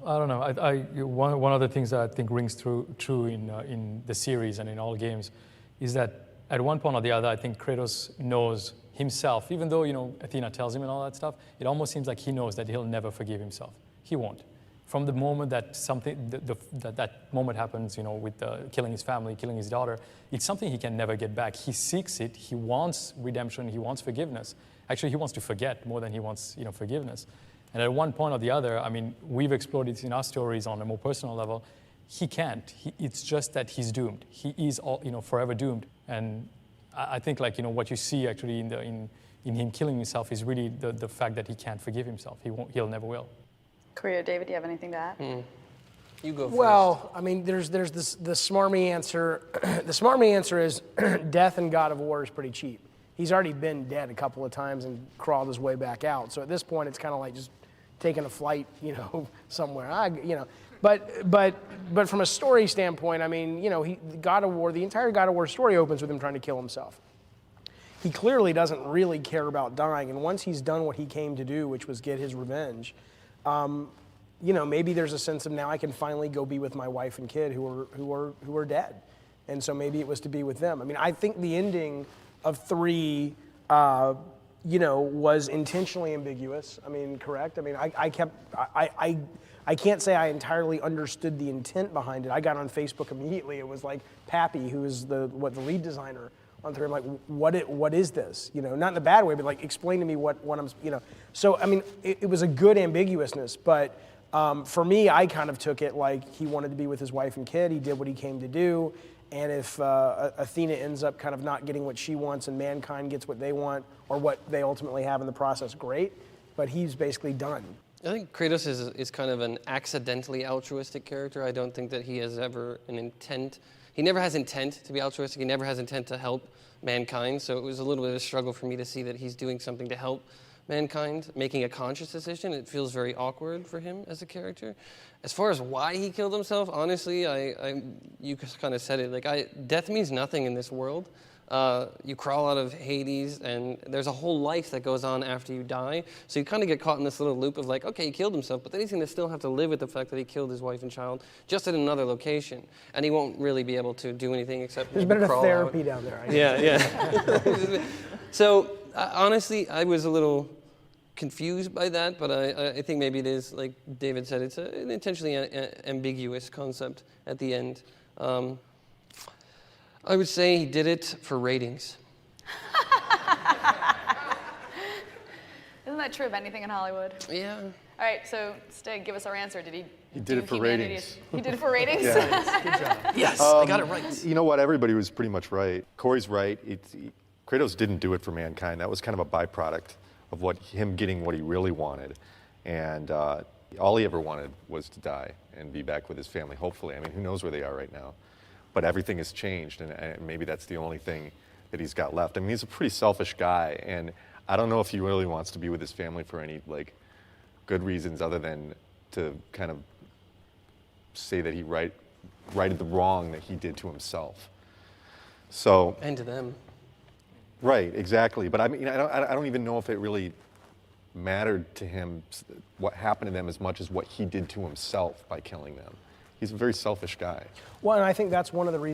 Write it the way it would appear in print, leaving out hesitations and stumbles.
I don't know. One of the things that I think rings true in the series and in all games is that at one point or the other, I think Kratos knows himself, even though, Athena tells him and all that stuff, it almost seems like he knows that he'll never forgive himself. He won't. From the moment that that moment happens, with killing his family, killing his daughter, it's something he can never get back. He seeks it. He wants redemption. He wants forgiveness. Actually, he wants to forget more than he wants, forgiveness. And at one point or the other, I mean, we've explored it in our stories on a more personal level. He can't. It's just that he's doomed. He is, forever doomed. And I think, what you see actually in him killing himself is really the fact that he can't forgive himself. He'll never will. Korea, David, do you have anything to add? You go first. Well, I mean, there's the smarmy answer. The smarmy answer is death in God of War is pretty cheap. He's already been dead a couple of times and crawled his way back out. So at this point, it's kind of like just taking a flight, somewhere. But from a story standpoint, I mean, God of War, the entire God of War story opens with him trying to kill himself. He clearly doesn't really care about dying, and once he's done what he came to do, which was get his revenge, maybe there's a sense of now I can finally go be with my wife and kid who are dead, and so maybe it was to be with them. I mean, I think the ending of 3, was intentionally ambiguous. I mean, correct? I mean, I can't say I entirely understood the intent behind it. I got on Facebook immediately. It was like Pappy, who is the lead designer on 3. I'm like, what is this? Not in a bad way, but like explain to me what I'm, So I mean, it was a good ambiguousness, but for me, I kind of took it like he wanted to be with his wife and kid. He did what he came to do. And if Athena ends up kind of not getting what she wants and mankind gets what they want or what they ultimately have in the process, great. But he's basically done. I think Kratos is kind of an accidentally altruistic character. I don't think that he has ever an intent. He never has intent to be altruistic. He never has intent to help mankind. So it was a little bit of a struggle for me to see that he's doing something to help mankind, making a conscious decision. It feels very awkward for him as a character. As far as why he killed himself, honestly, you kind of said it. Death means nothing in this world. You crawl out of Hades, and there's a whole life that goes on after you die. So you kind of get caught in this little loop of like, okay, he killed himself, but then he's going to still have to live with the fact that he killed his wife and child just in another location, and he won't really be able to do anything except there's better crawl therapy out. down there. Yeah. So honestly, I was a little confused by that, but I think maybe it is, like David said, it's an intentionally ambiguous concept at the end. I would say he did it for ratings. Isn't that true of anything in Hollywood? Yeah. All right, so Stig, give us our answer. Did he did it for ratings. He did it for ratings? Yeah. Good job. Yes, I got it right. You know what? Everybody was pretty much right. Corey's right. Kratos didn't do it for mankind. That was kind of a byproduct of him getting what he really wanted. And all he ever wanted was to die and be back with his family, hopefully. I mean, who knows where they are right now. But everything has changed, and maybe that's the only thing that he's got left. I mean, he's a pretty selfish guy, and I don't know if he really wants to be with his family for any good reasons other than to kind of say that he righted the wrong that he did to himself. So And to them. Right, exactly. But I mean, I don't even know if it really mattered to him what happened to them as much as what he did to himself by killing them. He's a very selfish guy. Well, and I think that's one of the reasons